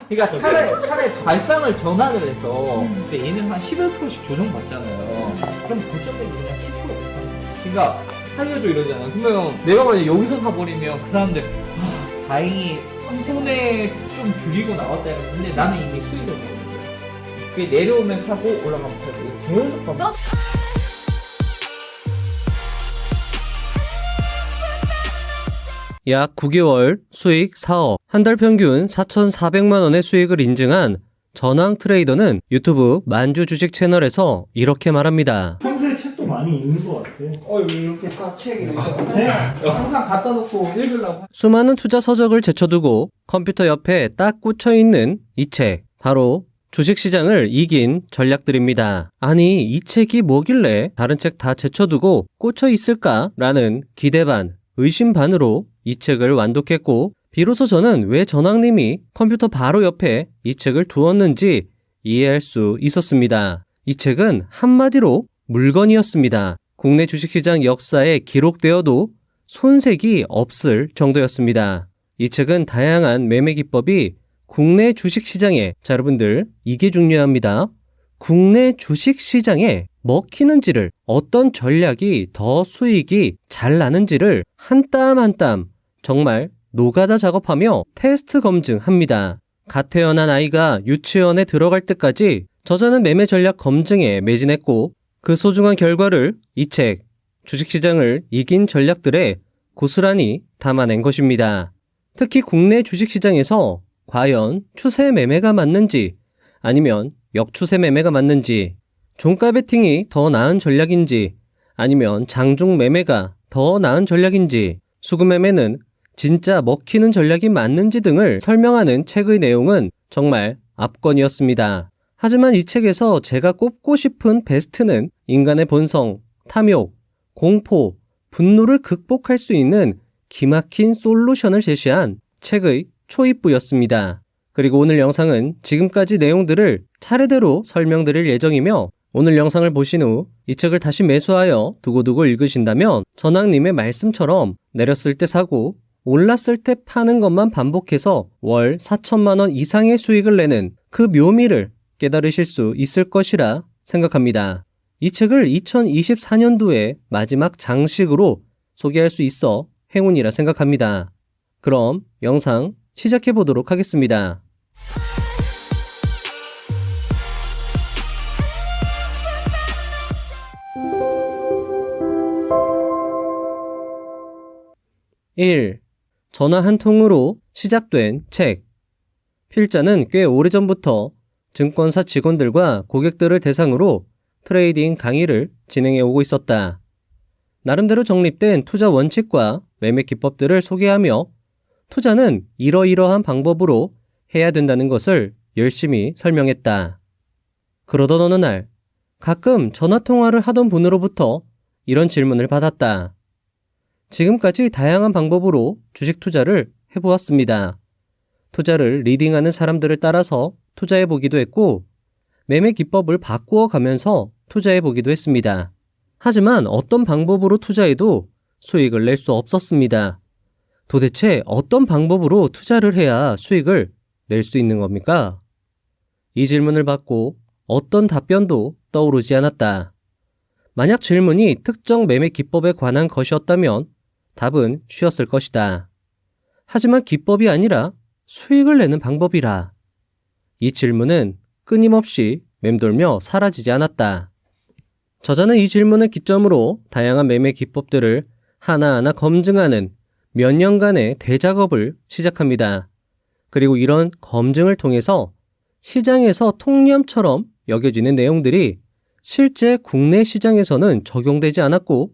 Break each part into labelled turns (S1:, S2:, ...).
S1: 그러니까 차라리 발상을 전환을 해서 근데 얘는 한 11%씩 조정받잖아요. 그럼 고점액이 그냥 10% 사. 그러니까 살려줘 이러잖아. 그러면 내가 만약 여기서 사버리면 그 사람들 다행히 손해 좀 줄이고 나왔다 했는데 나는 이미 수익을 먹었는데 그게 내려오면 사고 올라가면 팔고 계속 가면
S2: 약 9개월 수익 4억, 한 달 평균 4,400만 원의 수익을 인증한 전황 트레이더는 유튜브 만주 주식 채널에서 이렇게 말합니다.
S3: 평소에 책도 많이 읽는 것 같아.
S1: 이렇게 딱 책 이렇게 항상 갖다 놓고 읽으려고
S2: 수많은 투자 서적을 제쳐두고 컴퓨터 옆에 딱 꽂혀있는 이 책, 바로 주식시장을 이긴 전략들입니다. 아니, 이 책이 뭐길래 다른 책 다 제쳐두고 꽂혀있을까라는 기대 반, 의심 반으로 이 책을 완독했고 비로소 저는 왜 전황님이 컴퓨터 바로 옆에 이 책을 두었는지 이해할 수 있었습니다. 이 책은 한마디로 물건이었습니다. 국내 주식시장 역사에 기록되어도 손색이 없을 정도였습니다. 이 책은 다양한 매매 기법이 국내 주식시장에, 자 여러분들 이게 중요합니다. 국내 주식시장에 먹히는지를, 어떤 전략이 더 수익이 잘 나는지를 한 땀 한 땀 정말 노가다 작업하며 테스트 검증합니다. 갓 태어난 아이가 유치원에 들어갈 때까지 저자는 매매 전략 검증에 매진했고 그 소중한 결과를 이 책, 주식시장을 이긴 전략들에 고스란히 담아낸 것입니다. 특히 국내 주식시장에서 과연 추세 매매가 맞는지 아니면 역추세 매매가 맞는지, 종가 베팅이 더 나은 전략인지 아니면 장중 매매가 더 나은 전략인지, 수급 매매는 진짜 먹히는 전략이 맞는지 등을 설명하는 책의 내용은 정말 압권이었습니다. 하지만 이 책에서 제가 꼽고 싶은 베스트는 인간의 본성, 탐욕, 공포, 분노를 극복할 수 있는 기막힌 솔루션을 제시한 책의 초입부였습니다. 그리고 오늘 영상은 지금까지 내용들을 차례대로 설명드릴 예정이며 오늘 영상을 보신 후 이 책을 다시 매수하여 두고두고 읽으신다면 전황님의 말씀처럼 내렸을 때 사고 올랐을 때 파는 것만 반복해서 월 4천만 원 이상의 수익을 내는 그 묘미를 깨달으실 수 있을 것이라 생각합니다. 이 책을 2024년도에 마지막 장식으로 소개할 수 있어 행운이라 생각합니다. 그럼 영상 시작해 보도록 하겠습니다. (1) 전화 한 통으로 시작된 책. 필자는 꽤 오래전부터 증권사 직원들과 고객들을 대상으로 트레이딩 강의를 진행해 오고 있었다. 나름대로 정립된 투자 원칙과 매매 기법들을 소개하며 투자는 이러이러한 방법으로 해야 된다는 것을 열심히 설명했다. 그러던 어느 날 가끔 전화통화를 하던 분으로부터 이런 질문을 받았다. 지금까지 다양한 방법으로 주식 투자를 해보았습니다. 투자를 리딩하는 사람들을 따라서 투자해보기도 했고 매매 기법을 바꾸어 가면서 투자해보기도 했습니다. 하지만 어떤 방법으로 투자해도 수익을 낼 수 없었습니다. 도대체 어떤 방법으로 투자를 해야 수익을 낼 수 있는 겁니까? 이 질문을 받고 어떤 답변도 떠오르지 않았다. 만약 질문이 특정 매매 기법에 관한 것이었다면 답은 쉬웠을 것이다. 하지만 기법이 아니라 수익을 내는 방법이라. 이 질문은 끊임없이 맴돌며 사라지지 않았다. 저자는 이 질문을 기점으로 다양한 매매 기법들을 하나하나 검증하는 몇 년간의 대작업을 시작합니다. 그리고 이런 검증을 통해서 시장에서 통념처럼 여겨지는 내용들이 실제 국내 시장에서는 적용되지 않았고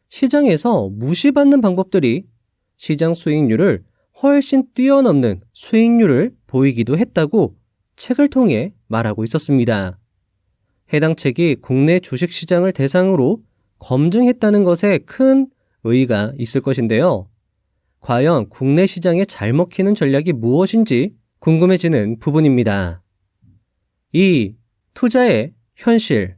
S2: 시장에서 무시받는 방법들이 시장 수익률을 훨씬 뛰어넘는 수익률을 보이기도 했다고 책을 통해 말하고 있었습니다. 해당 책이 국내 주식시장을 대상으로 검증했다는 것에 큰 의의가 있을 것인데요. 과연 국내 시장에 잘 먹히는 전략이 무엇인지 궁금해지는 부분입니다. 2. 투자의 현실.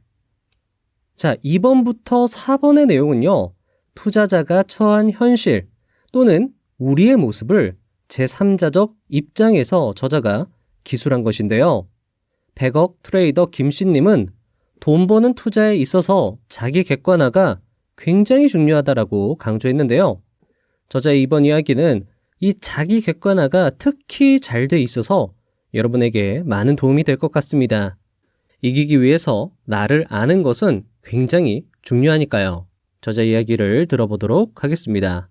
S2: 자, 2번부터 4번의 내용은요. 투자자가 처한 현실 또는 우리의 모습을 제3자적 입장에서 저자가 기술한 것인데요. 100억 트레이더 김씨님은 돈 버는 투자에 있어서 자기 객관화가 굉장히 중요하다라고 강조했는데요. 저자의 이번 이야기는 이 자기 객관화가 특히 잘 돼 있어서 여러분에게 많은 도움이 될 것 같습니다. 이기기 위해서 나를 아는 것은 굉장히 중요하니까요. 저자 이야기를 들어보도록 하겠습니다.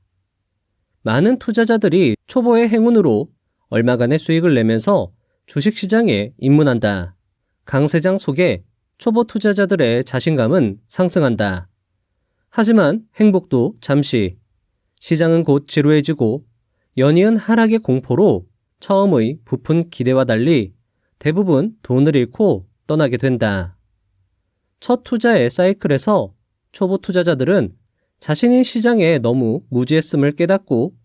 S2: 많은 투자자들이 초보의 행운으로 얼마간의 수익을 내면서 주식시장에 입문한다. 강세장 속에 초보 투자자들의 자신감은 상승한다. 하지만 행복도 잠시, 시장은 곧 지루해지고 연이은 하락의 공포로 처음의 부푼 기대와 달리 대부분 돈을 잃고 떠나게 된다. 첫 투자의 사이클에서 초보 투자자들은 자신이 시장에 너무 무지했음을 깨닫고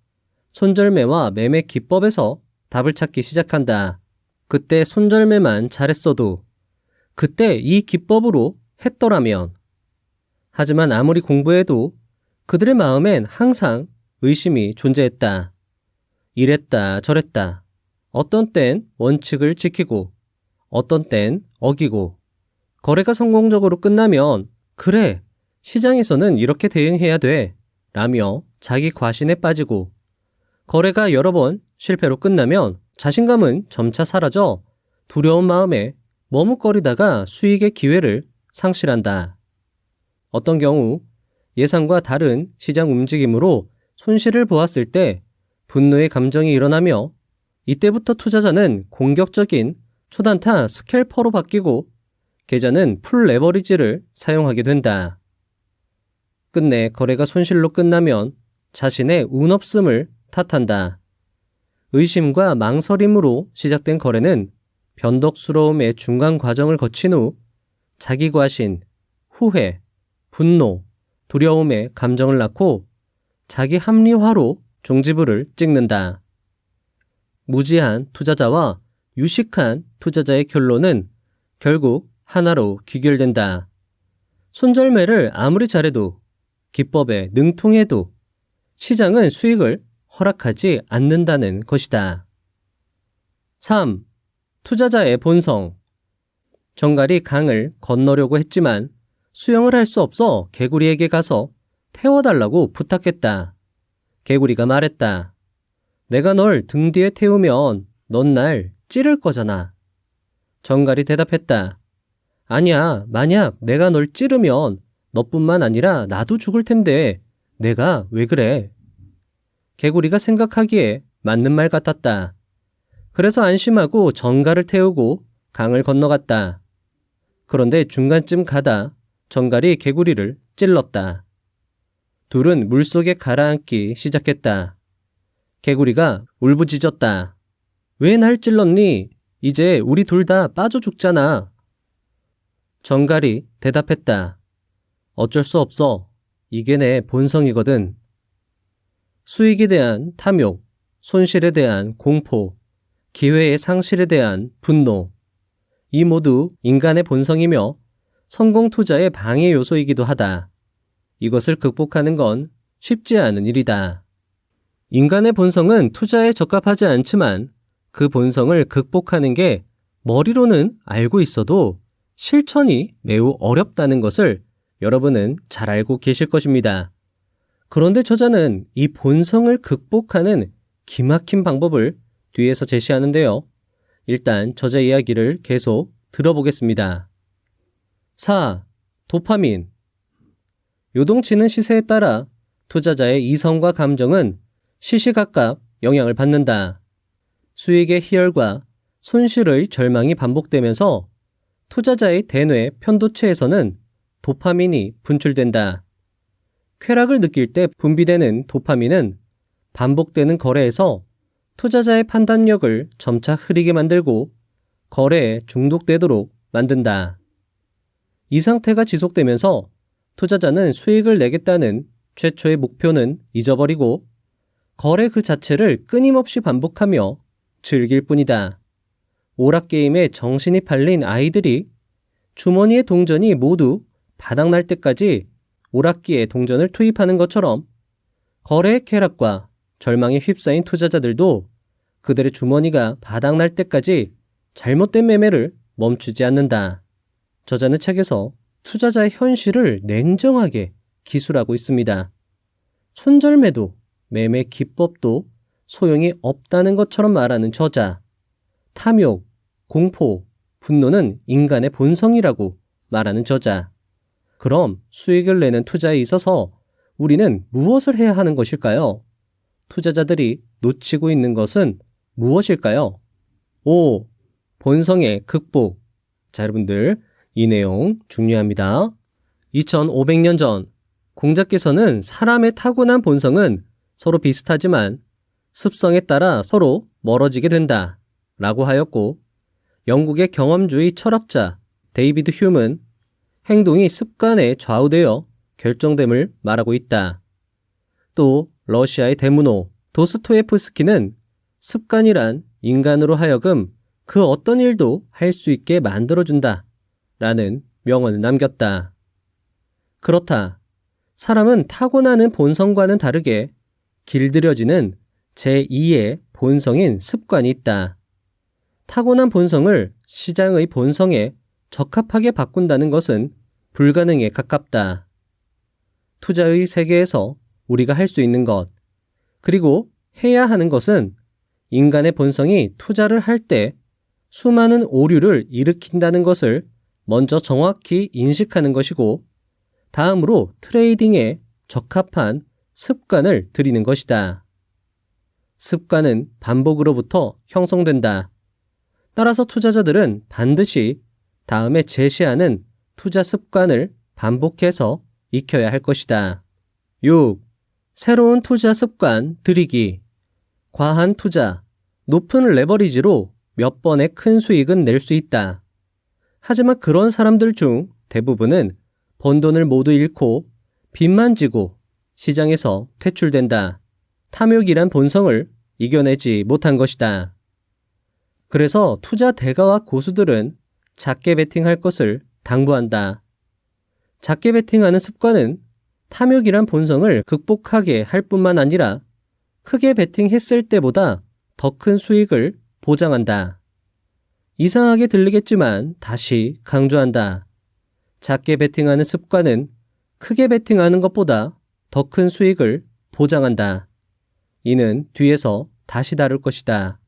S2: 손절매와 매매 기법에서 답을 찾기 시작한다. 그때 손절매만 잘했어도, 그때 이 기법으로 했더라면. 하지만 아무리 공부해도 그들의 마음엔 항상 의심이 존재했다. 이랬다 저랬다. 어떤 땐 원칙을 지키고 어떤 땐 어기고, 거래가 성공적으로 끝나면 그래, 시장에서는 이렇게 대응해야 돼 라며 자기 과신에 빠지고, 거래가 여러 번 실패로 끝나면 자신감은 점차 사라져 두려운 마음에 머뭇거리다가 수익의 기회를 상실한다. 어떤 경우 예상과 다른 시장 움직임으로 손실을 보았을 때 분노의 감정이 일어나며, 이때부터 투자자는 공격적인 초단타 스캘퍼로 바뀌고 계좌는 풀 레버리지를 사용하게 된다. 끝내 거래가 손실로 끝나면 자신의 운 없음을 탓한다. 의심과 망설임으로 시작된 거래는 변덕스러움의 중간 과정을 거친 후 자기 과신, 후회, 분노, 두려움의 감정을 낳고 자기 합리화로 종지부를 찍는다. 무지한 투자자와 유식한 투자자의 결론은 결국 하나로 귀결된다. 손절매를 아무리 잘해도, 기법에 능통해도 시장은 수익을 허락하지 않는다는 것이다. 3. 투자자의 본성. 정갈이 강을 건너려고 했지만 수영을 할 수 없어 개구리에게 가서 태워달라고 부탁했다. 개구리가 말했다. 내가 널 등 뒤에 태우면 넌 날 찌를 거잖아. 정갈이 대답했다. 아니야, 만약 내가 널 찌르면 너뿐만 아니라 나도 죽을 텐데 내가 왜 그래? 개구리가 생각하기에 맞는 말 같았다. 그래서 안심하고 정갈을 태우고 강을 건너갔다. 그런데 중간쯤 가다 정갈이 개구리를 찔렀다. 둘은 물속에 가라앉기 시작했다. 개구리가 울부짖었다. 왜 날 찔렀니? 이제 우리 둘 다 빠져 죽잖아. 정갈이 대답했다. 어쩔 수 없어. 이게 내 본성이거든. 수익에 대한 탐욕, 손실에 대한 공포, 기회의 상실에 대한 분노. 이 모두 인간의 본성이며 성공 투자의 방해 요소이기도 하다. 이것을 극복하는 건 쉽지 않은 일이다. 인간의 본성은 투자에 적합하지 않지만 그 본성을 극복하는 게 머리로는 알고 있어도 실천이 매우 어렵다는 것을 여러분은 잘 알고 계실 것입니다. 그런데 저자는 이 본성을 극복하는 기막힌 방법을 뒤에서 제시하는데요. 일단 저자 이야기를 계속 들어보겠습니다. 4. 도파민. 요동치는 시세에 따라 투자자의 이성과 감정은 시시각각 영향을 받는다. 수익의 희열과 손실의 절망이 반복되면서 투자자의 대뇌 편도체에서는 도파민이 분출된다. 쾌락을 느낄 때 분비되는 도파민은 반복되는 거래에서 투자자의 판단력을 점차 흐리게 만들고 거래에 중독되도록 만든다. 이 상태가 지속되면서 투자자는 수익을 내겠다는 최초의 목표는 잊어버리고 거래 그 자체를 끊임없이 반복하며 즐길 뿐이다. 오락게임에 정신이 팔린 아이들이 주머니의 동전이 모두 바닥날 때까지 오락기에 동전을 투입하는 것처럼 거래의 쾌락과 절망에 휩싸인 투자자들도 그들의 주머니가 바닥날 때까지 잘못된 매매를 멈추지 않는다. 저자는 책에서 투자자의 현실을 냉정하게 기술하고 있습니다. 손절매도, 매매 기법도 소용이 없다는 것처럼 말하는 저자. 탐욕, 공포, 분노는 인간의 본성이라고 말하는 저자. 그럼 수익을 내는 투자에 있어서 우리는 무엇을 해야 하는 것일까요? 투자자들이 놓치고 있는 것은 무엇일까요? 5. 본성의 극복. 자, 여러분들, 이 내용 중요합니다. 2500년 전 공자께서는 사람의 타고난 본성은 서로 비슷하지만 습성에 따라 서로 멀어지게 된다 라고 하였고, 영국의 경험주의 철학자 데이비드 휴먼은 행동이 습관에 좌우되어 결정됨을 말하고 있다. 또 러시아의 대문호 도스토예프스키는 습관이란 인간으로 하여금 그 어떤 일도 할 수 있게 만들어준다 라는 명언을 남겼다. 그렇다. 사람은 타고나는 본성과는 다르게 길들여지는 제2의 본성인 습관이 있다. 타고난 본성을 시장의 본성에 적합하게 바꾼다는 것은 불가능에 가깝다. 투자의 세계에서 우리가 할 수 있는 것, 그리고 해야 하는 것은 인간의 본성이 투자를 할 때 수많은 오류를 일으킨다는 것을 먼저 정확히 인식하는 것이고, 다음으로 트레이딩에 적합한 습관을 들이는 것이다. 습관은 반복으로부터 형성된다. 따라서 투자자들은 반드시 다음에 제시하는 투자 습관을 반복해서 익혀야 할 것이다. 6. 새로운 투자 습관 들이기. 과한 투자, 높은 레버리지로 몇 번의 큰 수익은 낼 수 있다. 하지만 그런 사람들 중 대부분은 번 돈을 모두 잃고 빚만 지고 시장에서 퇴출된다. 탐욕이란 본성을 이겨내지 못한 것이다. 그래서 투자 대가와 고수들은 작게 베팅할 것을 당부한다. 작게 베팅하는 습관은 탐욕이란 본성을 극복하게 할 뿐만 아니라 크게 베팅했을 때보다 더 큰 수익을 보장한다. 이상하게 들리겠지만 다시 강조한다. 작게 베팅하는 습관은 크게 베팅하는 것보다 더 큰 수익을 보장한다. 이는 뒤에서 다시 다룰 것이다.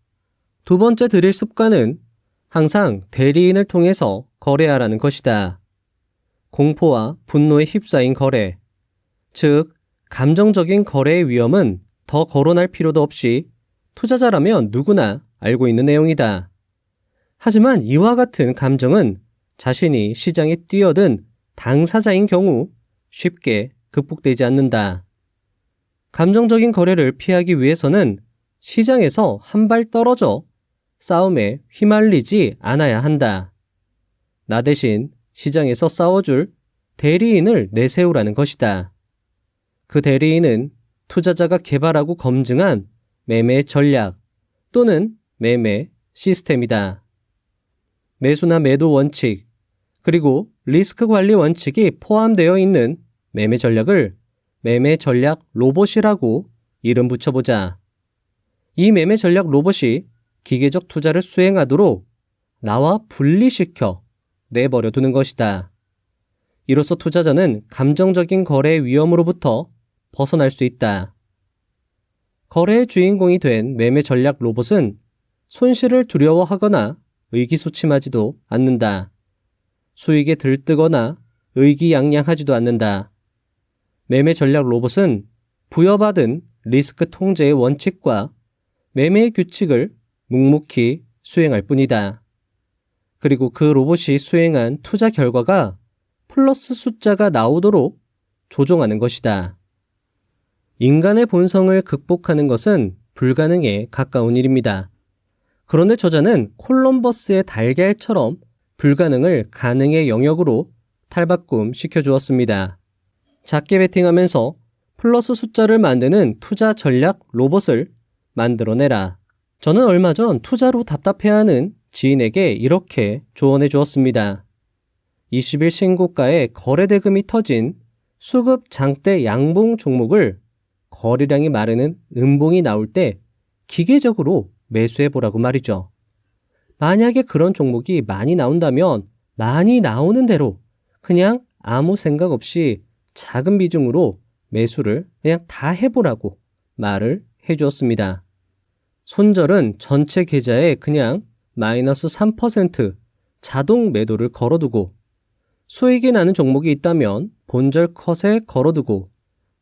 S2: 두 번째 드릴 습관은 항상 대리인을 통해서 거래하라는 것이다. 공포와 분노에 휩싸인 거래, 즉 감정적인 거래의 위험은 더 거론할 필요도 없이 투자자라면 누구나 알고 있는 내용이다. 하지만 이와 같은 감정은 자신이 시장에 뛰어든 당사자인 경우 쉽게 극복되지 않는다. 감정적인 거래를 피하기 위해서는 시장에서 한 발 떨어져 싸움에 휘말리지 않아야 한다. 나 대신 시장에서 싸워줄 대리인을 내세우라는 것이다. 그 대리인은 투자자가 개발하고 검증한 매매 전략 또는 매매 시스템이다. 매수나 매도 원칙, 그리고 리스크 관리 원칙이 포함되어 있는 매매 전략을 매매 전략 로봇이라고 이름 붙여보자. 이 매매 전략 로봇이 기계적 투자를 수행하도록 나와 분리시켜 내버려 두는 것이다. 이로써 투자자는 감정적인 거래의 위험으로부터 벗어날 수 있다. 거래의 주인공이 된 매매 전략 로봇은 손실을 두려워하거나 의기소침하지도 않는다. 수익에 들뜨거나 의기양양하지도 않는다. 매매 전략 로봇은 부여받은 리스크 통제의 원칙과 매매의 규칙을 묵묵히 수행할 뿐이다. 그리고 그 로봇이 수행한 투자 결과가 플러스 숫자가 나오도록 조종하는 것이다. 인간의 본성을 극복하는 것은 불가능에 가까운 일입니다. 그런데 저자는 콜럼버스의 달걀처럼 불가능을 가능의 영역으로 탈바꿈 시켜주었습니다. 작게 베팅하면서 플러스 숫자를 만드는 투자 전략 로봇을 만들어내라. 저는 얼마 전 투자로 답답해하는 지인에게 이렇게 조언해 주었습니다. 20일 신고가에 거래대금이 터진 수급 장대 양봉 종목을 거래량이 마르는 음봉이 나올 때 기계적으로 매수해 보라고 말이죠. 만약에 그런 종목이 많이 나온다면 많이 나오는 대로 그냥 아무 생각 없이 작은 비중으로 매수를 그냥 다 해보라고 말을 해주었습니다. 손절은 전체 계좌에 그냥 마이너스 3% 자동 매도를 걸어두고 수익이 나는 종목이 있다면 본절 컷에 걸어두고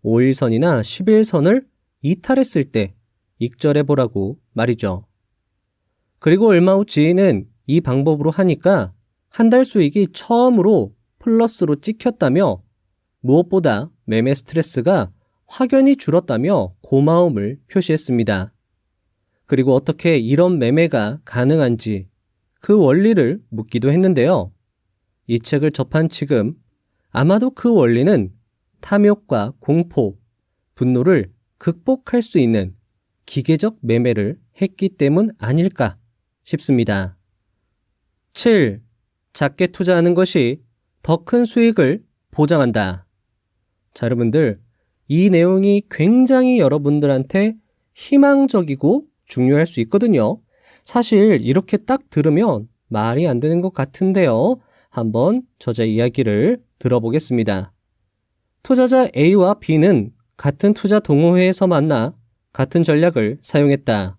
S2: 5일선이나 10일선을 이탈했을 때 익절해보라고 말이죠. 그리고 얼마 후 지인은 이 방법으로 하니까 한 달 수익이 처음으로 플러스로 찍혔다며 무엇보다 매매 스트레스가 확연히 줄었다며 고마움을 표시했습니다. 그리고 어떻게 이런 매매가 가능한지 그 원리를 묻기도 했는데요. 이 책을 접한 지금 아마도 그 원리는 탐욕과 공포, 분노를 극복할 수 있는 기계적 매매를 했기 때문 아닐까 싶습니다. 7. 작게 투자하는 것이 더 큰 수익을 보장한다. 자, 여러분들, 이 내용이 굉장히 여러분들한테 희망적이고 중요할 수 있거든요. 사실 이렇게 딱 들으면 말이 안 되는 것 같은데요. 한번 저자의 이야기를 들어보겠습니다. 투자자 A와 B는 같은 투자 동호회에서 만나 같은 전략을 사용했다.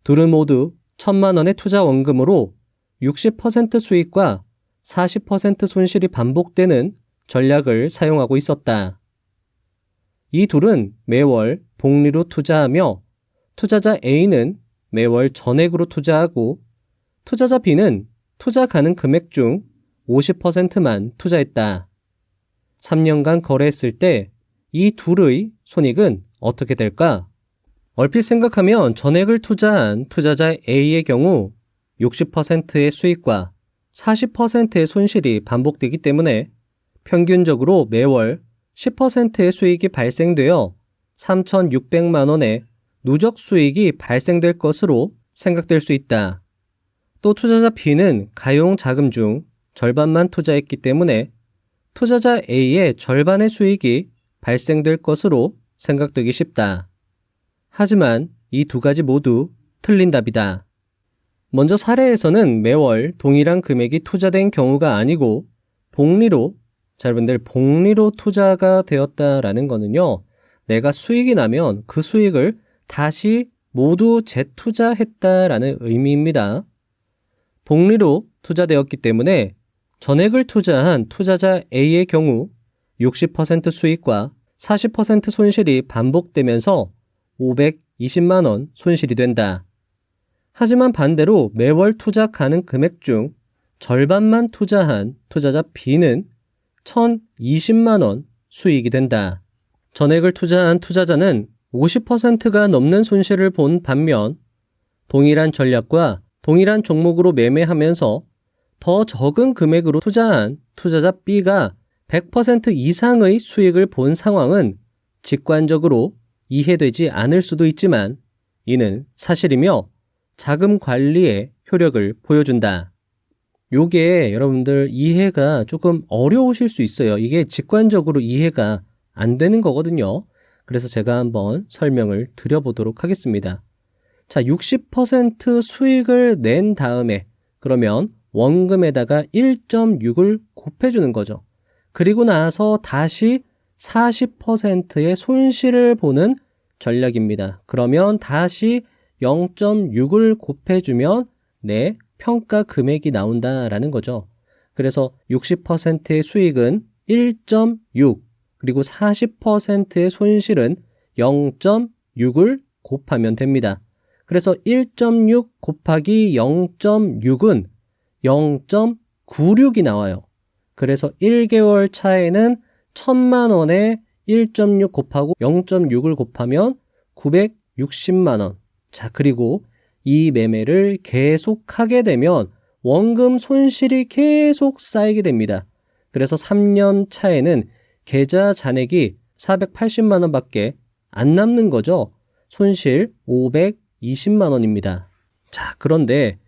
S2: 둘은 모두 1,000만 원의 투자 원금으로 60% 수익과 40% 손실이 반복되는 전략을 사용하고 있었다. 이 둘은 매월 복리로 투자하며 투자자 A는 매월 전액으로 투자하고 투자자 B는 투자 가능 금액 중 50%만 투자했다. 3년간 거래했을 때 이 둘의 손익은 어떻게 될까? 얼핏 생각하면 전액을 투자한 투자자 A의 경우 60%의 수익과 40%의 손실이 반복되기 때문에 평균적으로 매월 10%의 수익이 발생되어 3,600만 원의 누적 수익이 발생될 것으로 생각될 수 있다. 또 투자자 B는 가용 자금 중 절반만 투자했기 때문에 투자자 A의 절반의 수익이 발생될 것으로 생각되기 쉽다. 하지만 이 두 가지 모두 틀린 답이다. 먼저 사례에서는 매월 동일한 금액이 투자된 경우가 아니고 복리로, 자, 여러분들 복리로 투자가 되었다라는 거는요, 내가 수익이 나면 그 수익을 다시 모두 재투자했다라는 의미입니다. 복리로 투자되었기 때문에 전액을 투자한 투자자 A의 경우 60% 수익과 40% 손실이 반복되면서 520만 원 손실이 된다. 하지만 반대로 매월 투자 가능 금액 중 절반만 투자한 투자자 B는 1,020만 원 수익이 된다. 전액을 투자한 투자자는 50%가 넘는 손실을 본 반면 동일한 전략과 동일한 종목으로 매매하면서 더 적은 금액으로 투자한 투자자 B가 100% 이상의 수익을 본 상황은 직관적으로 이해되지 않을 수도 있지만 이는 사실이며 자금 관리의 효력을 보여준다. 요게 여러분들 이해가 조금 어려우실 수 있어요. 이게 직관적으로 이해가 안 되는 거거든요. 그래서 제가 한번 설명을 드려보도록 하겠습니다. 자, 60% 수익을 낸 다음에 그러면 원금에다가 1.6을 곱해주는 거죠. 그리고 나서 다시 40%의 손실을 보는 전략입니다. 그러면 다시 0.6을 곱해주면 내 평가 금액이 나온다라는 거죠. 그래서 60%의 수익은 1.6 그리고 40%의 손실은 0.6을 곱하면 됩니다. 그래서 1.6 곱하기 0.6은 0.96이 나와요. 그래서 1개월 차에는 1,000만 원에 1.6 곱하고 0.6을 곱하면 960만 원. 자, 그리고 이 매매를 계속하게 되면 원금 손실이 계속 쌓이게 됩니다. 그래서 3년 차에는 계좌 잔액이 480만 원밖에 안 남는 거죠. 손실 520만 원입니다. 자, 그런데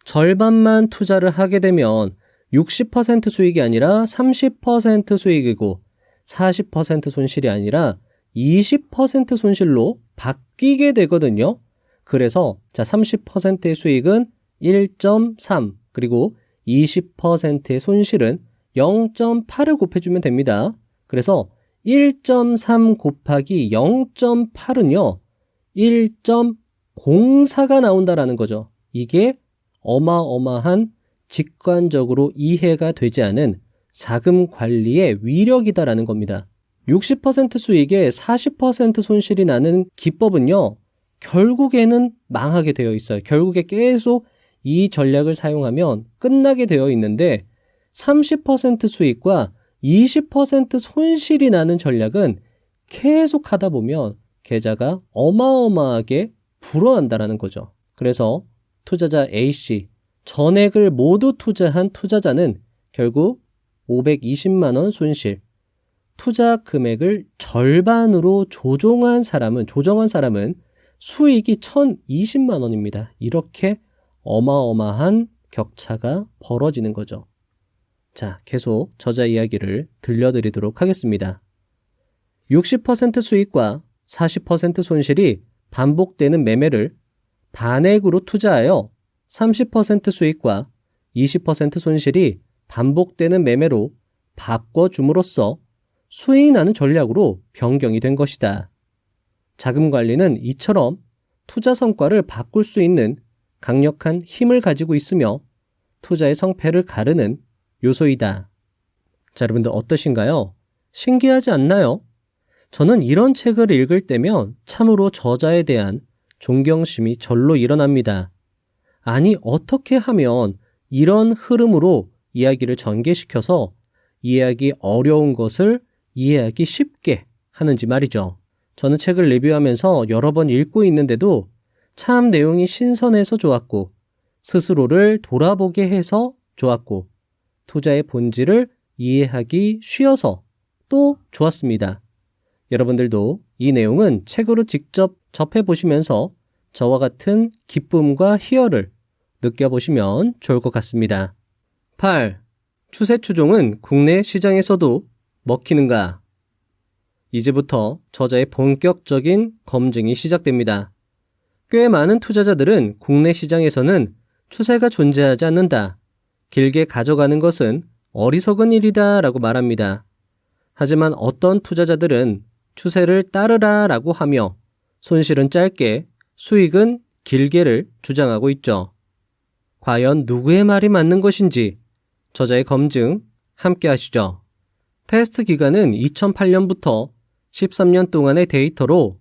S2: 절반만 투자를 하게 되면 60% 수익이 아니라 30% 수익이고 40% 손실이 아니라 20% 손실로 바뀌게 되거든요. 그래서 자, 30%의 수익은 1.3 그리고 20%의 손실은 0.8을 곱해주면 됩니다. 그래서 1.3 곱하기 0.8은요. 1.04가 나온다라는 거죠. 이게 어마어마한 직관적으로 이해가 되지 않은 자금 관리의 위력이다라는 겁니다. 60% 수익에 40% 손실이 나는 기법은요. 결국에는 망하게 되어 있어요. 결국에 계속 이 전략을 사용하면 끝나게 되어 있는데 30% 수익과 20% 손실이 나는 전략은 계속 하다 보면 계좌가 어마어마하게 불어난다라는 거죠. 그래서 투자자 A씨, 전액을 모두 투자한 투자자는 결국 520만 원 손실, 투자 금액을 절반으로 조정한 사람은 수익이 1020만 원입니다. 이렇게 어마어마한 격차가 벌어지는 거죠. 자, 계속 저자 이야기를 들려드리도록 하겠습니다. 60% 수익과 40% 손실이 반복되는 매매를 반액으로 투자하여 30% 수익과 20% 손실이 반복되는 매매로 바꿔줌으로써 수익이 나는 전략으로 변경이 된 것이다. 자금 관리는 이처럼 투자 성과를 바꿀 수 있는 강력한 힘을 가지고 있으며 투자의 성패를 가르는 요소이다. 자, 여러분들 어떠신가요? 신기하지 않나요? 저는 이런 책을 읽을 때면 참으로 저자에 대한 존경심이 절로 일어납니다. 아니, 어떻게 하면 이런 흐름으로 이야기를 전개시켜서 이해하기 어려운 것을 이해하기 쉽게 하는지 말이죠. 저는 책을 리뷰하면서 여러 번 읽고 있는데도 참 내용이 신선해서 좋았고, 스스로를 돌아보게 해서 좋았고, 투자의 본질을 이해하기 쉬워서 또 좋았습니다. 여러분들도 이 내용은 책으로 직접 접해보시면서 저와 같은 기쁨과 희열을 느껴보시면 좋을 것 같습니다. 8. 추세 추종은 국내 시장에서도 먹히는가? 이제부터 저자의 본격적인 검증이 시작됩니다. 꽤 많은 투자자들은 국내 시장에서는 추세가 존재하지 않는다. 길게 가져가는 것은 어리석은 일이다 라고 말합니다. 하지만 어떤 투자자들은 추세를 따르라 라고 하며 손실은 짧게, 수익은 길게를 주장하고 있죠. 과연 누구의 말이 맞는 것인지 저자의 검증 함께 하시죠. 테스트 기간은 2008년부터 13년 동안의 데이터로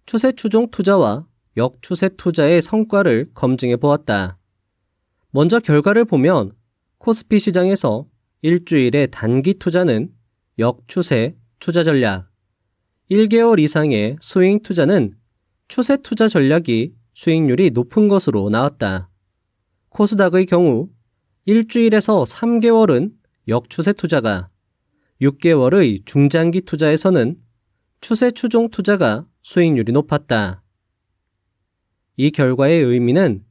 S2: 추세 추종 투자와 역추세 투자의 성과를 검증해 보았다. 먼저 결과를 보면 코스피 시장에서 일주일의 단기 투자는 역추세 투자 전략, 1개월 이상의 스윙 투자는 추세 투자 전략이 수익률이 높은 것으로 나왔다. 코스닥의 경우 일주일에서 3개월은 역추세 투자가, 6개월의 중장기 투자에서는 추세 추종 투자가 수익률이 높았다. 이 결과의 의미는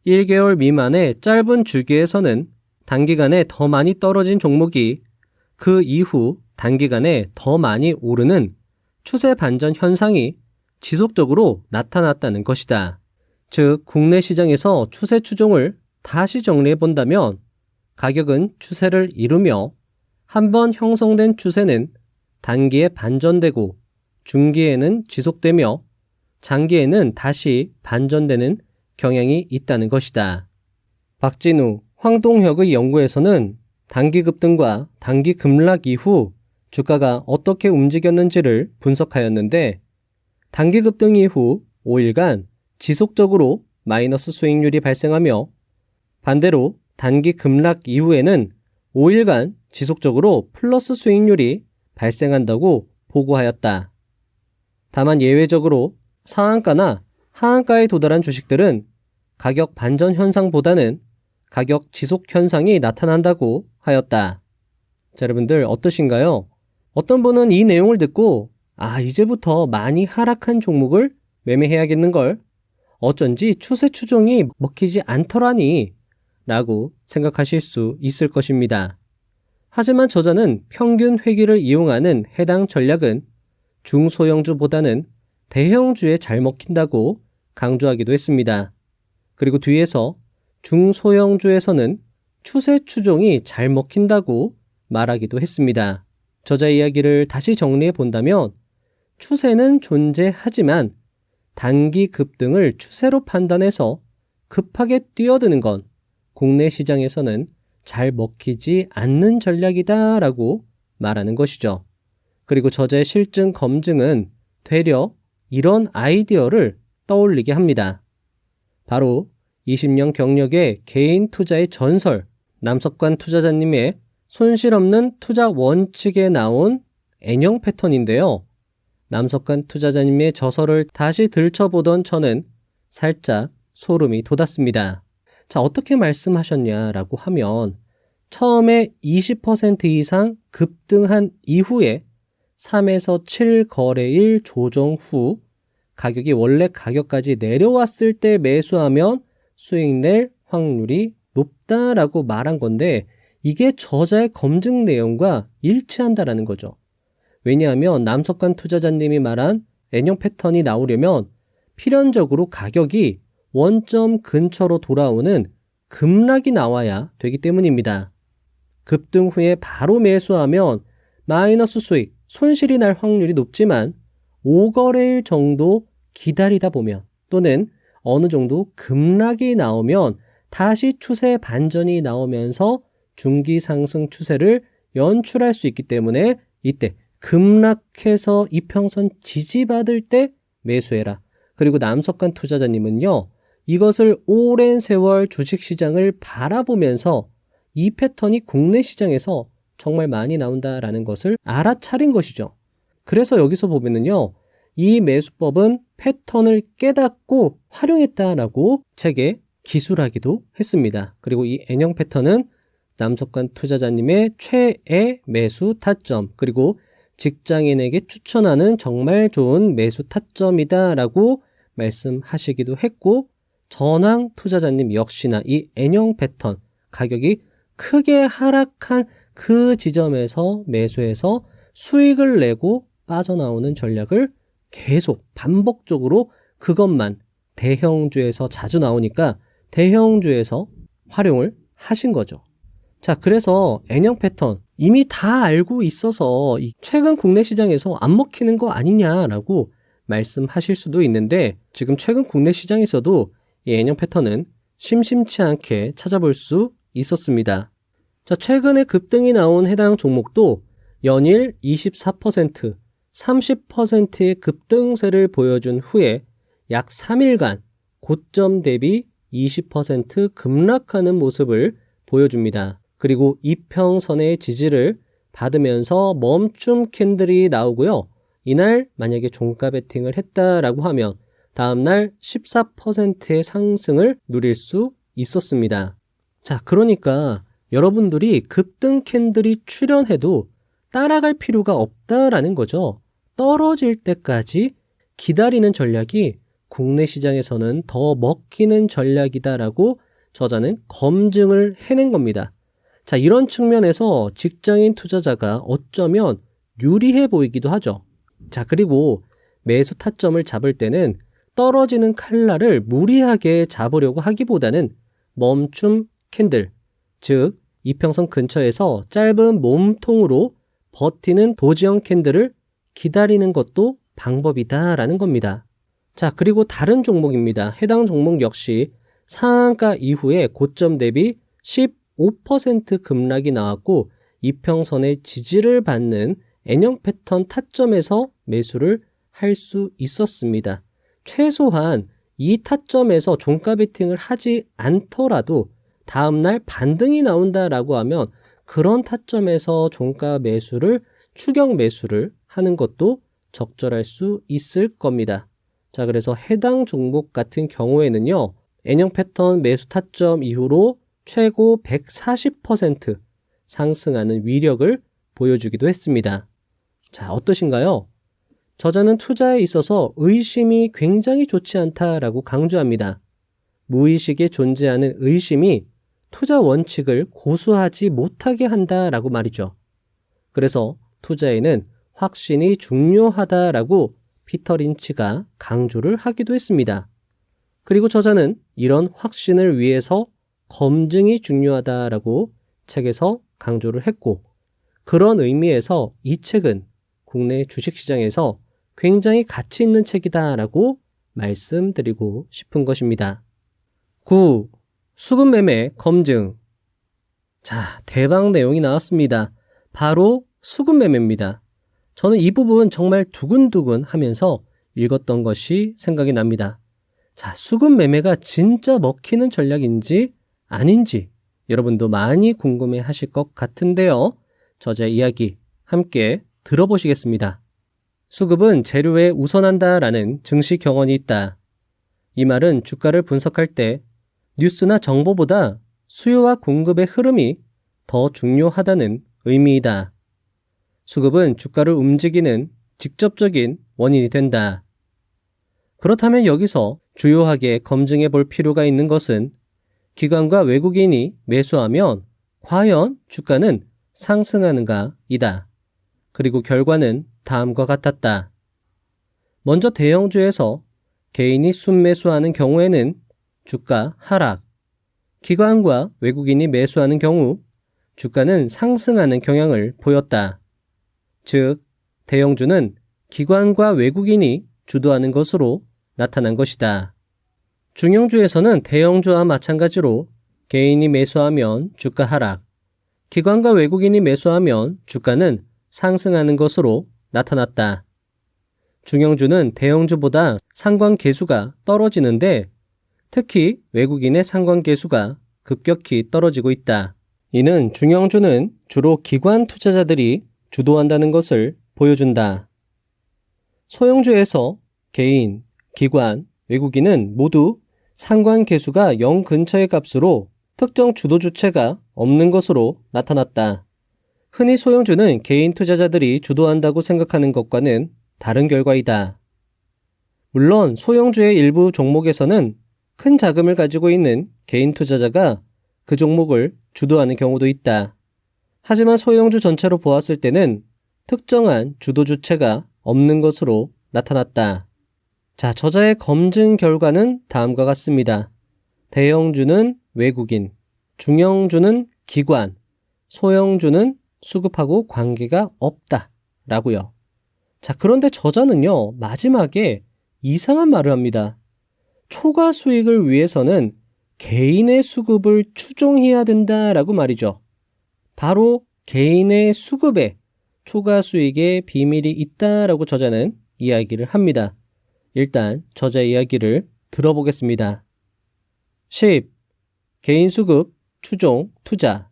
S2: 1개월 미만의 짧은 주기에서는 단기간에 더 많이 떨어진 종목이 그 이후 단기간에 더 많이 오르는 추세 반전 현상이 지속적으로 나타났다는 것이다. 즉, 국내 시장에서 추세 추종을 다시 정리해 본다면 가격은 추세를 이루며 한번 형성된 추세는 단기에 반전되고 중기에는 지속되며 장기에는 다시 반전되는 경향이 있다는 것이다. 박진우, 황동혁의 연구에서는 단기 급등과 단기 급락 이후 주가가 어떻게 움직였는지를 분석하였는데 단기 급등 이후 5일간 지속적으로 마이너스 수익률이 발생하며 반대로 단기 급락 이후에는 5일간 지속적으로 플러스 수익률이 발생한다고 보고하였다. 다만 예외적으로 상한가나 하한가에 도달한 주식들은 가격 반전 현상보다는 가격 지속 현상이 나타난다고 하였다. 자, 여러분들 어떠신가요? 어떤 분은 이 내용을 듣고 이제부터 많이 하락한 종목을 매매해야겠는걸? 어쩐지 추세 추종이 먹히지 않더라니 라고 생각하실 수 있을 것입니다. 하지만 저자는 평균 회귀를 이용하는 해당 전략은 중소형주보다는 대형주에 잘 먹힌다고 강조하기도 했습니다. 그리고 뒤에서 중소형주에서는 추세 추종이 잘 먹힌다고 말하기도 했습니다. 저자의 이야기를 다시 정리해 본다면 추세는 존재하지만 단기 급등을 추세로 판단해서 급하게 뛰어드는 건 국내 시장에서는 잘 먹히지 않는 전략이다라고 말하는 것이죠. 그리고 저자의 실증 검증은 되려 이런 아이디어를 떠올리게 합니다. 바로 20년 경력의 개인 투자의 전설, 남석관 투자자님의 손실 없는 투자 원칙에 나온 N형 패턴인데요. 남석관 투자자님의 저서를 다시 들춰보던 저는 살짝 소름이 돋았습니다. 자, 어떻게 말씀하셨냐라고 하면 처음에 20% 이상 급등한 이후에 3에서 7거래일 조정 후 가격이 원래 가격까지 내려왔을 때 매수하면 수익 낼 확률이 높다라고 말한 건데 이게 저자의 검증 내용과 일치한다라는 거죠. 왜냐하면 남석관 투자자님이 말한 N형 패턴이 나오려면 필연적으로 가격이 원점 근처로 돌아오는 급락이 나와야 되기 때문입니다. 급등 후에 바로 매수하면 마이너스 수익, 손실이 날 확률이 높지만 5거래일 정도 기다리다 보면 또는 어느 정도 급락이 나오면 다시 추세 반전이 나오면서 중기 상승 추세를 연출할 수 있기 때문에 이때 급락해서 이평선 지지받을 때 매수해라. 그리고 남석관 투자자님은요, 이것을 오랜 세월 주식시장을 바라보면서 이 패턴이 국내 시장에서 정말 많이 나온다라는 것을 알아차린 것이죠. 그래서 여기서 보면은요, 이 매수법은 패턴을 깨닫고 활용했다라고 책에 기술하기도 했습니다. 그리고 이 N형 패턴은 남석관 투자자님의 최애 매수 타점, 그리고 직장인에게 추천하는 정말 좋은 매수 타점이다라고 말씀하시기도 했고, 전황 투자자님 역시나 이 N형 패턴, 가격이 크게 하락한 그 지점에서 매수해서 수익을 내고 빠져나오는 전략을 계속 반복적으로 그것만 대형주에서 자주 나오니까 대형주에서 활용을 하신 거죠. 자, 그래서 N형 패턴 이미 다 알고 있어서 최근 국내 시장에서 안 먹히는 거 아니냐라고 말씀하실 수도 있는데 지금 최근 국내 시장에서도 이 N형 패턴은 심심치 않게 찾아볼 수 있었습니다. 자, 최근에 급등이 나온 해당 종목도 연일 24%, 30%의 급등세를 보여준 후에 약 3일간 고점 대비 20% 급락하는 모습을 보여줍니다. 그리고 이평선의 지지를 받으면서 멈춤 캔들이 나오고요. 이날 만약에 종가 베팅을 했다라고 하면 다음날 14%의 상승을 누릴 수 있었습니다. 자, 그러니까 여러분들이 급등 캔들이 출현해도 따라갈 필요가 없다라는 거죠. 떨어질 때까지 기다리는 전략이 국내 시장에서는 더 먹히는 전략이다라고 저자는 검증을 해낸 겁니다. 자, 이런 측면에서 직장인 투자자가 어쩌면 유리해 보이기도 하죠. 자, 그리고 매수 타점을 잡을 때는 떨어지는 칼날을 무리하게 잡으려고 하기보다는 멈춤 캔들, 즉 이평선 근처에서 짧은 몸통으로 버티는 도지형 캔들을 기다리는 것도 방법이다라는 겁니다. 자, 그리고 다른 종목입니다. 해당 종목 역시 상한가 이후에 고점 대비 15% 급락이 나왔고 이평선의 지지를 받는 N형 패턴 타점에서 매수를 할 수 있었습니다. 최소한 이 타점에서 종가 베팅을 하지 않더라도 다음날 반등이 나온다라고 하면 그런 타점에서 종가 매수를 추격 매수를 하는 것도 적절할 수 있을 겁니다. 자, 그래서 해당 종목 같은 경우에는요, N형 패턴 매수 타점 이후로 최고 140% 상승하는 위력을 보여주기도 했습니다. 자, 어떠신가요? 저자는 투자에 있어서 의심이 굉장히 좋지 않다라고 강조합니다. 무의식에 존재하는 의심이 투자 원칙을 고수하지 못하게 한다라고 말이죠. 그래서 투자에는 확신이 중요하다라고 피터 린치가 강조를 하기도 했습니다. 그리고 저자는 이런 확신을 위해서 검증이 중요하다라고 책에서 강조를 했고, 그런 의미에서 이 책은 국내 주식시장에서 굉장히 가치 있는 책이다라고 말씀드리고 싶은 것입니다. 9. 수급매매 검증. 자, 대박 내용이 나왔습니다. 바로 수급매매입니다. 저는 이 부분 정말 두근두근 하면서 읽었던 것이 생각이 납니다. 자, 수급매매가 진짜 먹히는 전략인지 아닌지 여러분도 많이 궁금해 하실 것 같은데요. 저자의 이야기 함께 들어보시겠습니다. 수급은 재료에 우선한다라는 증시 경언이 있다. 이 말은 주가를 분석할 때 뉴스나 정보보다 수요와 공급의 흐름이 더 중요하다는 의미이다. 수급은 주가를 움직이는 직접적인 원인이 된다. 그렇다면 여기서 주요하게 검증해 볼 필요가 있는 것은 기관과 외국인이 매수하면 과연 주가는 상승하는가이다. 그리고 결과는 다음과 같았다. 먼저 대형주에서 개인이 순매수하는 경우에는 주가 하락, 기관과 외국인이 매수하는 경우 주가는 상승하는 경향을 보였다. 즉, 대형주는 기관과 외국인이 주도하는 것으로 나타난 것이다. 중형주에서는 대형주와 마찬가지로 개인이 매수하면 주가 하락, 기관과 외국인이 매수하면 주가는 상승하는 것으로 나타났다. 중형주는 대형주보다 상관계수가 떨어지는데 특히 외국인의 상관계수가 급격히 떨어지고 있다. 이는 중형주는 주로 기관 투자자들이 주도한다는 것을 보여준다. 소형주에서 개인, 기관, 외국인은 모두 상관계수가 0 근처의 값으로 특정 주도 주체가 없는 것으로 나타났다. 흔히 소형주는 개인 투자자들이 주도한다고 생각하는 것과는 다른 결과이다. 물론 소형주의 일부 종목에서는 큰 자금을 가지고 있는 개인 투자자가 그 종목을 주도하는 경우도 있다. 하지만 소형주 전체로 보았을 때는 특정한 주도 주체가 없는 것으로 나타났다. 자, 저자의 검증 결과는 다음과 같습니다. 대형주는 외국인, 중형주는 기관, 소형주는 수급하고 관계가 없다 라고요. 자, 그런데 저자는요, 마지막에 이상한 말을 합니다. 초과 수익을 위해서는 개인의 수급을 추종해야 된다라고 말이죠. 바로 개인의 수급에 초과 수익의 비밀이 있다라고 저자는 이야기를 합니다. 일단 저자의 이야기를 들어보겠습니다. 10. 개인 수급, 추종, 투자.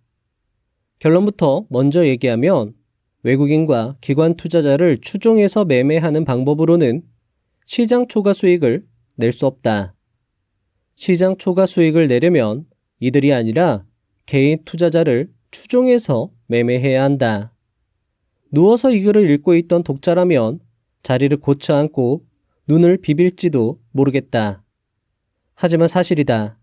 S2: 결론부터 먼저 얘기하면 외국인과 기관 투자자를 추종해서 매매하는 방법으로는 시장 초과 수익을 낼 수 없다. 시장 초과 수익을 내려면 이들이 아니라 개인 투자자를 추종해서 매매해야 한다. 누워서 이 글을 읽고 있던 독자라면 자리를 고쳐 앉고 눈을 비빌지도 모르겠다. 하지만 사실이다.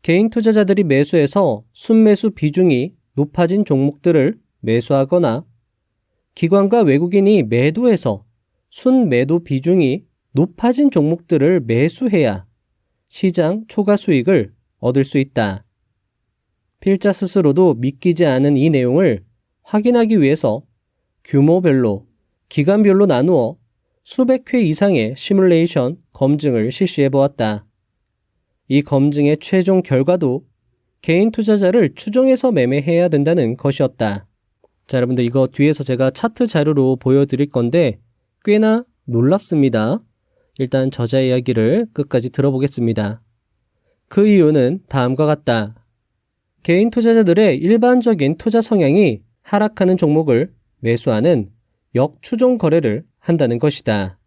S2: 개인 투자자들이 매수해서 순매수 비중이 높아진 종목들을 매수하거나 기관과 외국인이 매도해서 순매도 비중이 높아진 종목들을 매수해야 시장 초과 수익을 얻을 수 있다. 필자 스스로도 믿기지 않은 이 내용을 확인하기 위해서 규모별로, 기간별로 나누어 수백 회 이상의 시뮬레이션 검증을 실시해 보았다. 이 검증의 최종 결과도 개인 투자자를 추종해서 매매해야 된다는 것이었다. 자, 여러분들 이거 뒤에서 제가 차트 자료로 보여드릴 건데 꽤나 놀랍습니다. 일단 저자의 이야기를 끝까지 들어보겠습니다. 그 이유는 다음과 같다. 개인 투자자들의 일반적인 투자 성향이 하락하는 종목을 매수하는 역추종 거래를 한다는 것이다.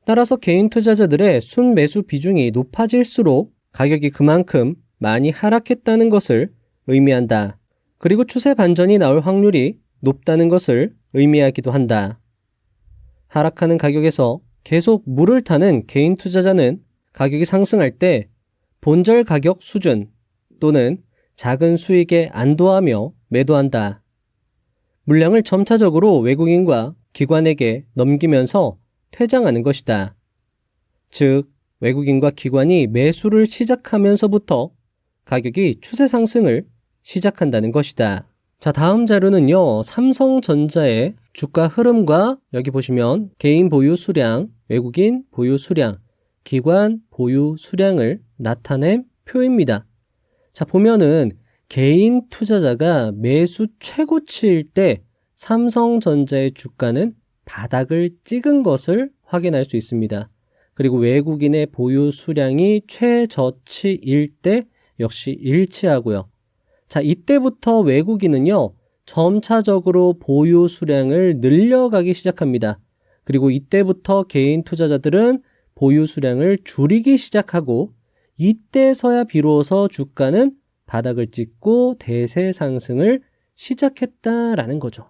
S2: 따라서 개인 투자자들의 순매수 비중이 높아질수록 가격이 그만큼 많이 하락했다는 것을 의미한다. 그리고 추세 반전이 나올 확률이 높다는 것을 의미하기도 한다. 하락하는 가격에서 계속 물을 타는 개인 투자자는 가격이 상승할 때 본절 가격 수준 또는 작은 수익에 안도하며 매도한다. 물량을 점차적으로 외국인과 기관에게 넘기면서 퇴장하는 것이다. 즉, 외국인과 기관이 매수를 시작하면서부터 가격이 추세 상승을 시작한다는 것이다. 자, 다음 자료는요. 삼성전자의 주가 흐름과 여기 보시면 개인 보유 수량, 외국인 보유 수량, 기관 보유 수량을 나타낸 표입니다. 자, 보면은 개인 투자자가 매수 최고치일 때 삼성전자의 주가는 바닥을 찍은 것을 확인할 수 있습니다. 그리고 외국인의 보유 수량이 최저치일 때 역시 일치하고요. 자, 이때부터 외국인은요, 점차적으로 보유 수량을 늘려가기 시작합니다. 그리고 이때부터 개인 투자자들은 보유 수량을 줄이기 시작하고 이때서야 비로소 주가는 바닥을 찍고 대세 상승을 시작했다라는 거죠.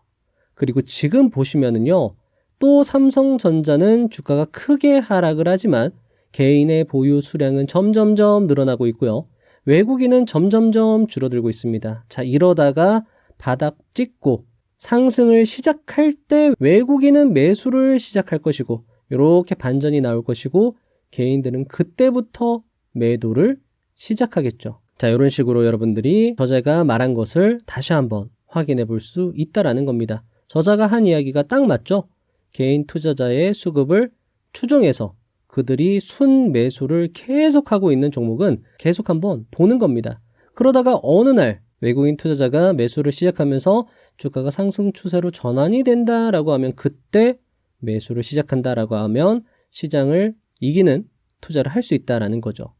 S2: 그리고 지금 보시면은요, 또 삼성전자는 주가가 크게 하락을 하지만 개인의 보유 수량은 점점점 늘어나고 있고요. 외국인은 점점점 줄어들고 있습니다. 자, 이러다가 바닥 찍고 상승을 시작할 때 외국인은 매수를 시작할 것이고 이렇게 반전이 나올 것이고 개인들은 그때부터 매도를 시작하겠죠. 자, 이런 식으로 여러분들이 저자가 말한 것을 다시 한번 확인해 볼 수 있다라는 겁니다. 저자가 한 이야기가 딱 맞죠? 개인 투자자의 수급을 추종해서 그들이 순매수를 계속하고 있는 종목은 계속 한번 보는 겁니다. 그러다가 어느 날 외국인 투자자가 매수를 시작하면서 주가가 상승 추세로 전환이 된다라고 하면 그때 매수를 시작한다라고 하면 시장을 이기는 투자를 할 수 있다라는 거죠.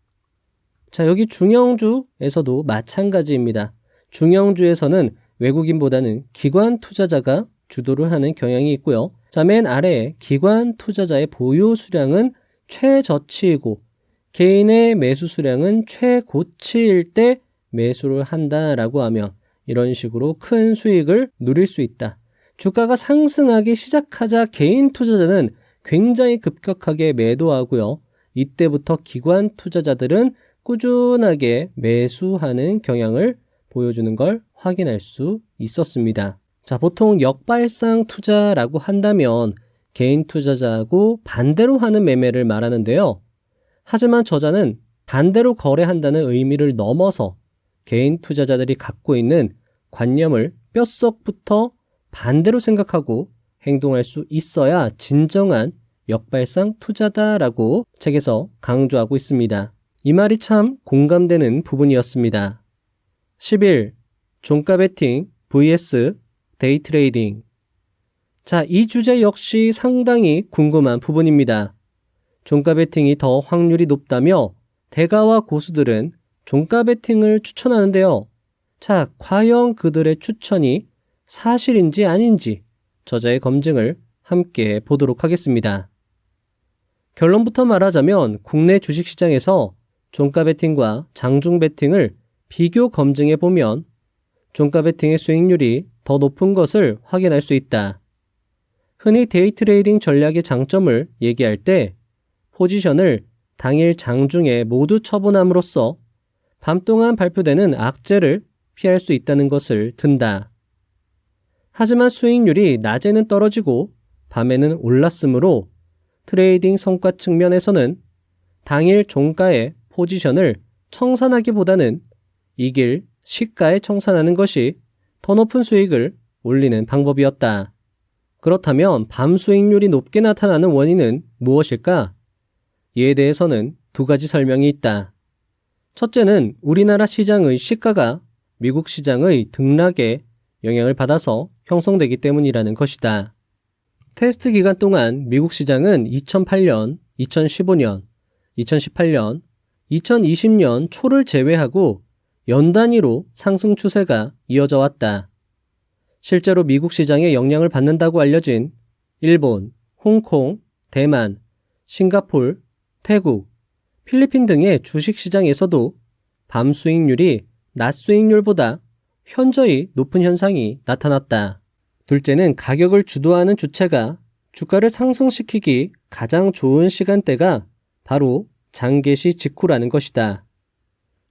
S2: 자, 여기 중형주에서도 마찬가지입니다. 중형주에서는 외국인보다는 기관 투자자가 주도를 하는 경향이 있고요. 자, 맨 아래에 기관 투자자의 보유 수량은 최저치이고 개인의 매수 수량은 최고치일 때 매수를 한다라고 하면 이런 식으로 큰 수익을 누릴 수 있다. 주가가 상승하기 시작하자 개인 투자자는 굉장히 급격하게 매도하고요. 이때부터 기관 투자자들은 꾸준하게 매수하는 경향을 보여주는 걸 확인할 수 있었습니다. 자, 보통 역발상 투자라고 한다면 개인 투자자하고 반대로 하는 매매를 말하는데요. 하지만 저자는 반대로 거래한다는 의미를 넘어서 개인 투자자들이 갖고 있는 관념을 뼛속부터 반대로 생각하고 행동할 수 있어야 진정한 역발상 투자다라고 책에서 강조하고 있습니다. 이 말이 참 공감되는 부분이었습니다. 11. 종가 베팅 vs 데이 트레이딩. 자, 이 주제 역시 상당히 궁금한 부분입니다. 종가 베팅이 더 확률이 높다며 대가와 고수들은 종가 베팅을 추천하는데요. 자, 과연 그들의 추천이 사실인지 아닌지 저자의 검증을 함께 보도록 하겠습니다. 결론부터 말하자면 국내 주식시장에서 종가 베팅과 장중 베팅을 비교 검증해 보면 종가 베팅의 수익률이 더 높은 것을 확인할 수 있다. 흔히 데이 트레이딩 전략의 장점을 얘기할 때 포지션을 당일 장중에 모두 처분함으로써 밤 동안 발표되는 악재를 피할 수 있다는 것을 든다. 하지만 수익률이 낮에는 떨어지고 밤에는 올랐으므로 트레이딩 성과 측면에서는 당일 종가의 포지션을 청산하기보다는 이길 시가에 청산하는 것이 더 높은 수익을 올리는 방법이었다. 그렇다면 밤 수익률이 높게 나타나는 원인은 무엇일까? 이에 대해서는 두 가지 설명이 있다. 첫째는 우리나라 시장의 시가가 미국 시장의 등락에 영향을 받아서 형성되기 때문이라는 것이다. 테스트 기간 동안 미국 시장은 2008년, 2015년, 2018년, 2020년 초를 제외하고 연 단위로 상승 추세가 이어져 왔다. 실제로 미국 시장에 영향을 받는다고 알려진 일본, 홍콩, 대만, 싱가폴, 태국, 필리핀 등의 주식시장에서도 밤 수익률이 낮 수익률보다 현저히 높은 현상이 나타났다. 둘째는 가격을 주도하는 주체가 주가를 상승시키기 가장 좋은 시간대가 바로 장개시 직후라는 것이다.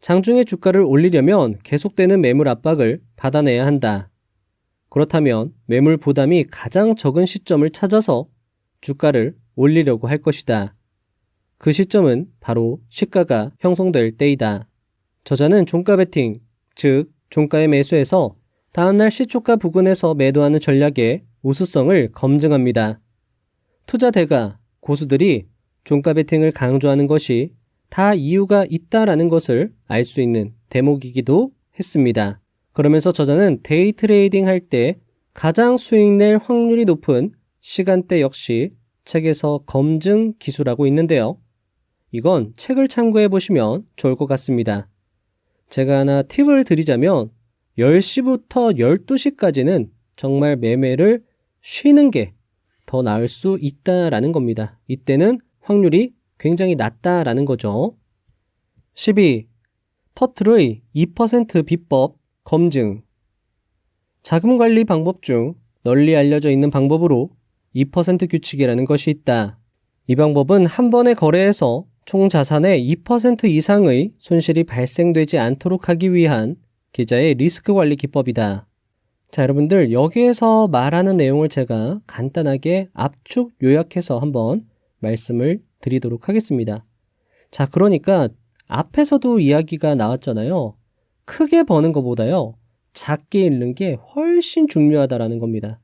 S2: 장중에 주가를 올리려면 계속되는 매물 압박을 받아내야 한다. 그렇다면 매물 부담이 가장 적은 시점을 찾아서 주가를 올리려고 할 것이다. 그 시점은 바로 시가가 형성될 때이다. 저자는 종가 베팅, 즉 종가에 매수해서 다음날 시초가 부근에서 매도하는 전략의 우수성을 검증합니다. 투자 대가, 고수들이 종가 베팅을 강조하는 것이 다 이유가 있다라는 것을 알 수 있는 대목이기도 했습니다. 그러면서 저자는 데이 트레이딩 할 때 가장 수익 낼 확률이 높은 시간대 역시 책에서 검증 기술하고 있는데요. 이건 책을 참고해 보시면 좋을 것 같습니다. 제가 하나 팁을 드리자면 10시부터 12시까지는 정말 매매를 쉬는 게 더 나을 수 있다라는 겁니다. 이때는 확률이 굉장히 낮다라는 거죠. 12. 터틀의 2% 비법 검증. 자금 관리 방법 중 널리 알려져 있는 방법으로 2% 규칙이라는 것이 있다. 이 방법은 한 번의 거래에서 총 자산의 2% 이상의 손실이 발생되지 않도록 하기 위한 계좌의 리스크 관리 기법이다. 자, 여러분들 여기에서 말하는 내용을 제가 간단하게 압축 요약해서 한번 말씀을 드리도록 하겠습니다. 자, 그러니까 앞에서도 이야기가 나왔잖아요. 크게 버는 것보다요, 작게 잃는 게 훨씬 중요하다라는 겁니다.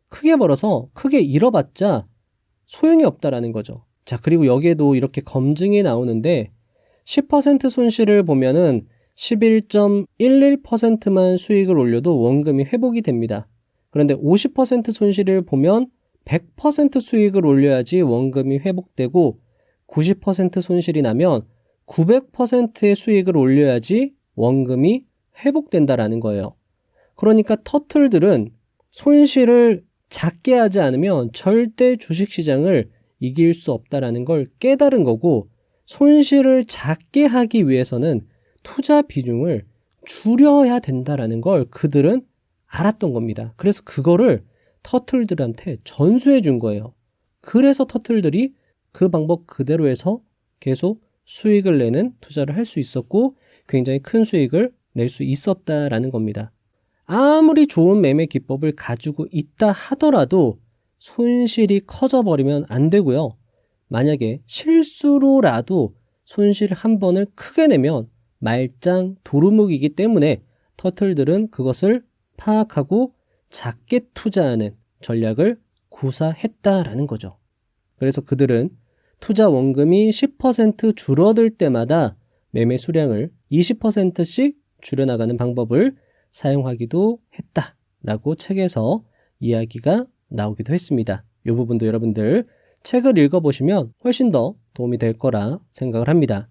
S2: 크게 벌어서 크게 잃어봤자 소용이 없다라는 거죠. 자, 그리고 여기에도 이렇게 검증이 나오는데 10% 손실을 보면은 11.11%만 수익을 올려도 원금이 회복이 됩니다. 그런데 50% 손실을 보면 100% 수익을 올려야지 원금이 회복되고 90% 손실이 나면 900%의 수익을 올려야지 원금이 회복된다라는 거예요. 그러니까 터틀들은 손실을 작게 하지 않으면 절대 주식시장을 이길 수 없다라는 걸 깨달은 거고, 손실을 작게 하기 위해서는 투자 비중을 줄여야 된다라는 걸 그들은 알았던 겁니다. 그래서 그거를 터틀들한테 전수해 준 거예요. 그래서 터틀들이 그 방법 그대로 해서 계속 수익을 내는 투자를 할 수 있었고 굉장히 큰 수익을 낼 수 있었다라는 겁니다. 아무리 좋은 매매 기법을 가지고 있다 하더라도 손실이 커져버리면 안 되고요. 만약에 실수로라도 손실 한 번을 크게 내면 말짱 도루묵이기 때문에 터틀들은 그것을 파악하고 작게 투자하는 전략을 구사했다라는 거죠. 그래서 그들은 투자 원금이 10% 줄어들 때마다 매매 수량을 20%씩 줄여나가는 방법을 사용하기도 했다라고 책에서 이야기가 나오기도 했습니다. 이 부분도 여러분들 책을 읽어보시면 훨씬 더 도움이 될 거라 생각을 합니다.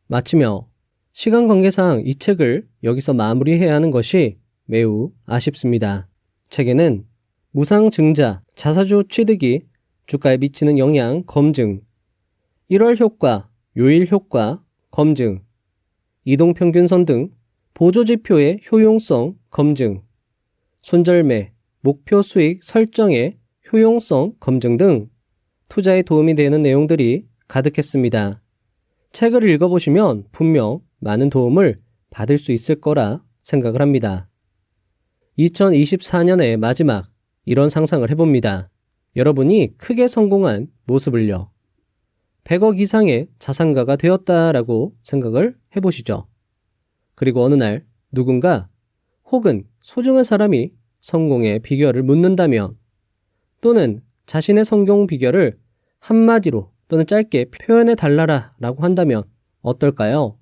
S2: 마치며 시간 관계상 이 책을 여기서 마무리해야 하는 것이 매우 아쉽습니다. 책에는 무상증자, 자사주 취득이 주가에 미치는 영향 검증, 1월 효과, 요일 효과 검증, 이동평균선 등 보조지표의 효용성 검증, 손절매, 목표 수익 설정의 효용성 검증 등 투자에 도움이 되는 내용들이 가득했습니다. 책을 읽어보시면 분명 많은 도움을 받을 수 있을 거라 생각을 합니다. 2024년의 마지막 이런 상상을 해봅니다. 여러분이 크게 성공한 모습을요. 100억 이상의 자산가가 되었다라고 생각을 해보시죠. 그리고 어느 날 누군가 혹은 소중한 사람이 성공의 비결을 묻는다면, 또는 자신의 성공 비결을 한마디로 또는 짧게 표현해 달라라 라고 한다면 어떨까요?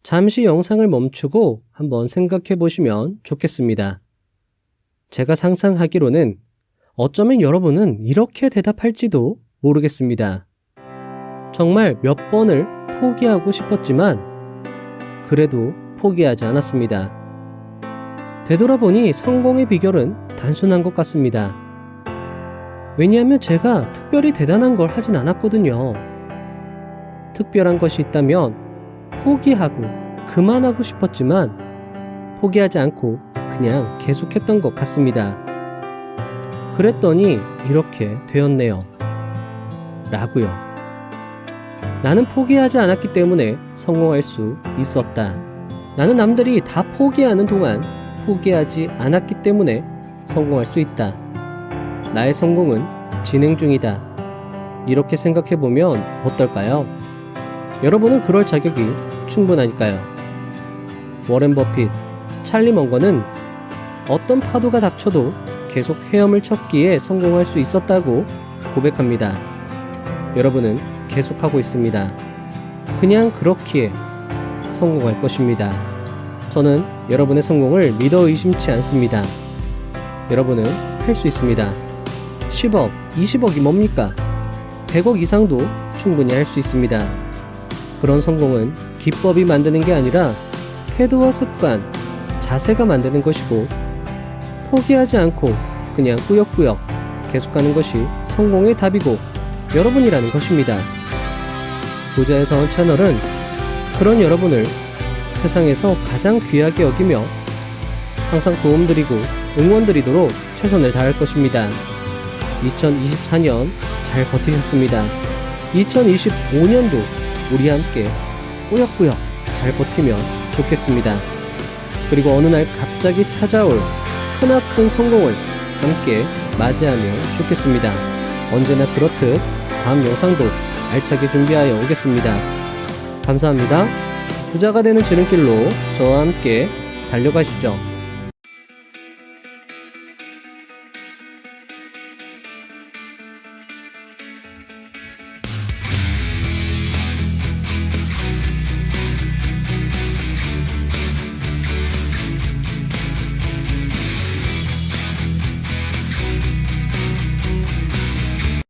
S2: 잠시 영상을 멈추고 한번 생각해 보시면 좋겠습니다. 제가 상상하기로는 어쩌면 여러분은 이렇게 대답할지도 모르겠습니다. 정말 몇 번을 포기하고 싶었지만 그래도 포기하지 않았습니다. 되돌아보니 성공의 비결은 단순한 것 같습니다. 왜냐하면 제가 특별히 대단한 걸 하진 않았거든요. 특별한 것이 있다면 포기하고 그만하고 싶었지만 포기하지 않고 그냥 계속했던 것 같습니다. 그랬더니 이렇게 되었네요. 라고요. 나는 포기하지 않았기 때문에 성공할 수 있었다. 나는 남들이 다 포기하는 동안 포기하지 않았기 때문에 성공할 수 있다. 나의 성공은 진행 중이다. 이렇게 생각해보면 어떨까요? 여러분은 그럴 자격이 충분하니까요. 워렌 버핏, 찰리 먼거는 어떤 파도가 닥쳐도 계속 헤엄을 쳤기에 성공할 수 있었다고 고백합니다. 여러분은 계속하고 있습니다. 그냥 그렇기에 성공할 것입니다. 저는 여러분의 성공을 믿어 의심치 않습니다. 여러분은 할 수 있습니다. 10억, 20억이 뭡니까? 100억 이상도 충분히 할 수 있습니다. 그런 성공은 기법이 만드는 게 아니라 태도와 습관, 자세가 만드는 것이고 포기하지 않고 그냥 꾸역꾸역 계속하는 것이 성공의 답이고 여러분이라는 것입니다. 부자의 서원 채널은 그런 여러분을 세상에서 가장 귀하게 여기며 항상 도움드리고 응원드리도록 최선을 다할 것입니다. 2024년 잘 버티셨습니다. 2025년도 우리 함께 꾸역꾸역 잘 버티면 좋겠습니다. 그리고 어느 날 갑자기 찾아올 크나큰 성공을 함께 맞이하면 좋겠습니다. 언제나 그렇듯 다음 영상도 알차게 준비하여 오겠습니다. 감사합니다. 부자가 되는 지름길로 저와 함께 달려가시죠.